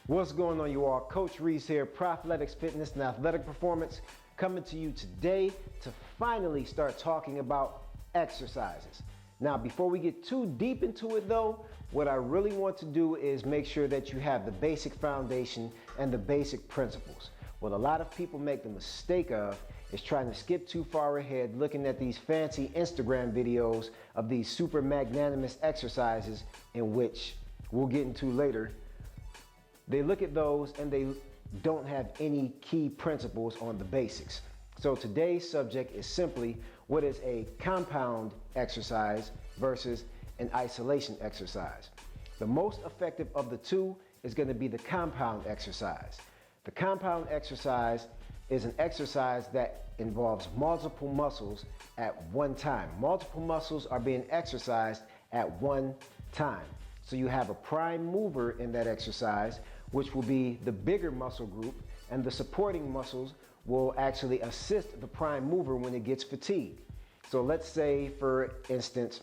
What's going on, you all? Coach Reese here, Prophletics Fitness and Athletic Performance, coming to you today to finally start talking about exercises. Now, before we get too deep into it though, what I really want to do is make sure that you have the basic foundation and the basic principles. What a lot of people make the mistake of is trying to skip too far ahead, looking at these fancy Instagram videos of these super magnanimous exercises, in which we'll get into later. They look at those and they don't have any key principles on the basics. So today's subject is simply what is a compound exercise versus an isolation exercise. The most effective of the two is going to be the compound exercise. The compound exercise is an exercise that involves multiple muscles at one time. Multiple muscles are being exercised at one time. So you have a prime mover in that exercise, which will be the bigger muscle group, and the supporting muscles will actually assist the prime mover when it gets fatigued. So let's say, for instance,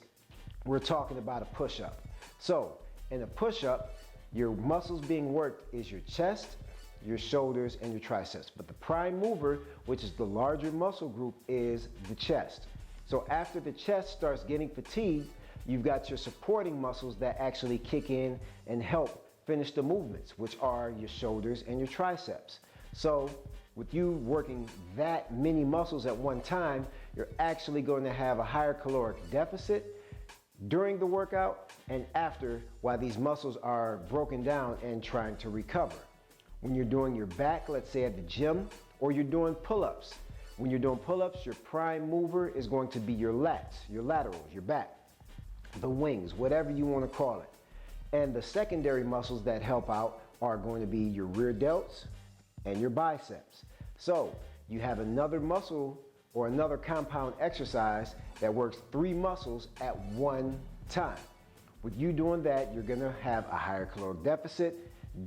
we're talking about a push-up. So in a push-up, your muscles being worked is your chest, your shoulders, and your triceps. But the prime mover, which is the larger muscle group, is the chest. So after the chest starts getting fatigued, you've got your supporting muscles that actually kick in and help finish the movements, which are your shoulders and your triceps. So with you working that many muscles at one time, you're actually going to have a higher caloric deficit during the workout and after, while these muscles are broken down and trying to recover. When you're doing your back, let's say at the gym, or you're doing pull-ups. When you're doing pull-ups, your prime mover is going to be your lats, your laterals, your back, the wings, whatever you want to call it. And the secondary muscles that help out are going to be your rear delts and your biceps. So you have another muscle or another compound exercise that works three muscles at one time. With you doing that, you're going to have a higher caloric deficit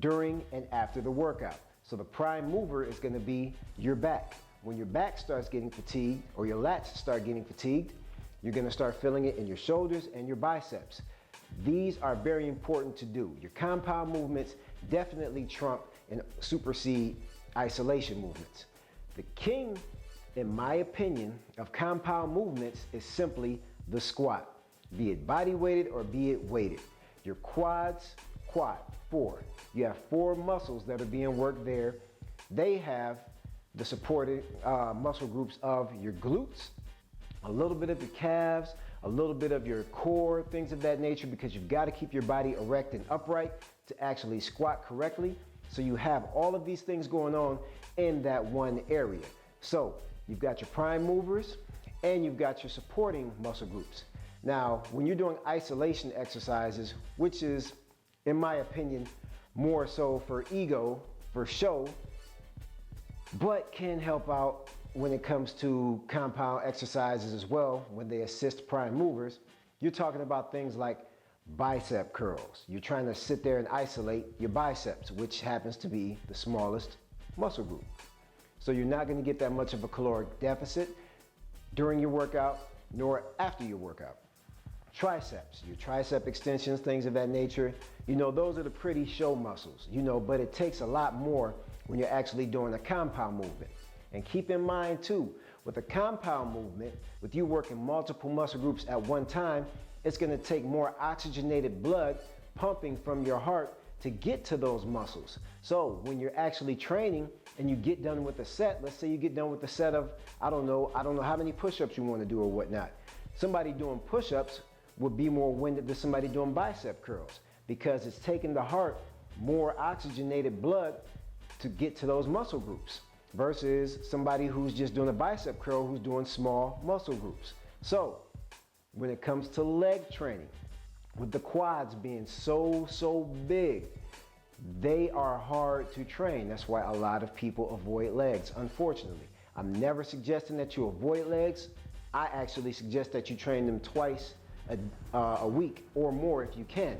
during and after the workout. So the prime mover is going to be your back. When your back starts getting fatigued, or your lats start getting fatigued, you're going to start feeling it in your shoulders and your biceps. These are very important to do. Your compound movements definitely trump and supersede isolation movements. The king, in my opinion, of compound movements is simply the squat, be it body weighted or be it weighted. Your quads, four. You have four muscles that are being worked there. They have the supporting muscle groups of your glutes, a little bit of your calves, a little bit of your core, things of that nature, because you've got to keep your body erect and upright to actually squat correctly. So you have all of these things going on in that one area. So you've got your prime movers and you've got your supporting muscle groups. Now, when you're doing isolation exercises, which is, in my opinion, more so for ego, for show, but can help out when it comes to compound exercises as well, when they assist prime movers, you're talking about things like bicep curls. You're trying to sit there and isolate your biceps, which happens to be the smallest muscle group. So you're not going to get that much of a caloric deficit during your workout, nor after your workout. Triceps, your tricep extensions, things of that nature, those are the pretty show muscles, but it takes a lot more when you're actually doing a compound movement. And keep in mind too, with a compound movement, with you working multiple muscle groups at one time, it's going to take more oxygenated blood pumping from your heart to get to those muscles. So when you're actually training and you get done with a set, let's say you get done with a set of, I don't know how many push-ups you want to do or whatnot. Somebody doing push-ups would be more winded than somebody doing bicep curls, because it's taking the heart more oxygenated blood to get to those muscle groups, versus somebody who's just doing a bicep curl who's doing small muscle groups. So when it comes to leg training, with the quads being so big, they are hard to train. That's why a lot of people avoid legs, unfortunately. I'm never suggesting that you avoid legs. I actually suggest that you train them twice a week or more if you can.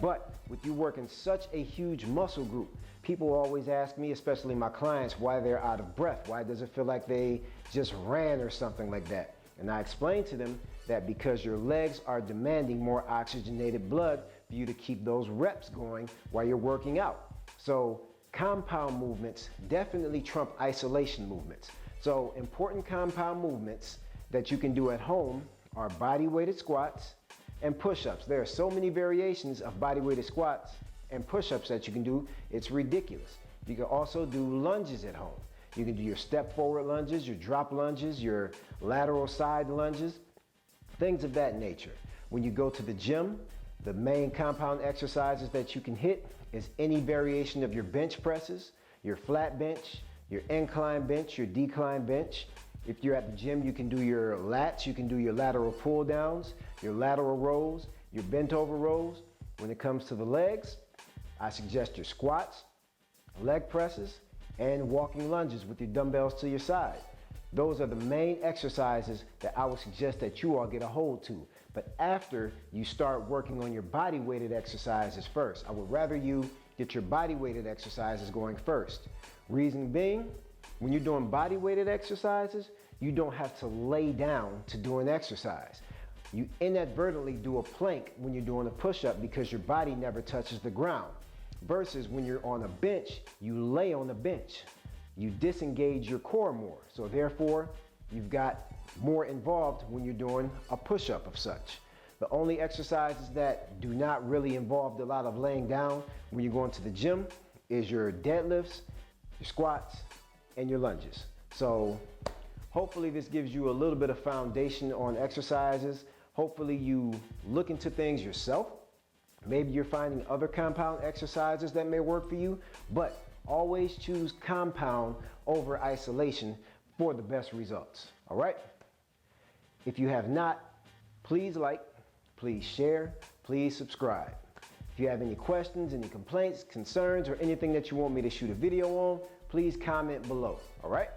But with you working such a huge muscle group, people always ask me, especially my clients, why they're out of breath. Why does it feel like they just ran or something like that? And I explain to them that because your legs are demanding more oxygenated blood for you to keep those reps going while you're working out. So compound movements definitely trump isolation movements. So important compound movements that you can do at home are body weighted squats and push-ups. There are so many variations of body weighted squats and push-ups that you can do, it's ridiculous. You can also do lunges at home. You can do your step forward lunges, your drop lunges, your lateral side lunges, things of that nature. When you go to the gym, the main compound exercises that you can hit is any variation of your bench presses, your flat bench, your incline bench, your decline bench. If you're at the gym, you can do your lats, you can do your lateral pull downs, your lateral rows, your bent over rows. When it comes to the legs, I suggest your squats, leg presses, and walking lunges with your dumbbells to your side. Those are the main exercises that I would suggest that you all get a hold to. But after you start working on your body weighted exercises first, I would rather you get your body weighted exercises going first. Reason being, when you're doing body weighted exercises, you don't have to lay down to do an exercise. You inadvertently do a plank when you're doing a push-up because your body never touches the ground. Versus when you're on a bench, you lay on the bench. You disengage your core more. So therefore, you've got more involved when you're doing a push-up of such. The only exercises that do not really involve a lot of laying down when you're going to the gym is your deadlifts, your squats, and your lunges. So hopefully this gives you a little bit of foundation on exercises. Hopefully you look into things yourself. Maybe you're finding other compound exercises that may work for you, but always choose compound over isolation for the best results. All right? If you have not, please like, please share, please subscribe. If you have any questions, any complaints, concerns, or anything that you want me to shoot a video on, please comment below. All right?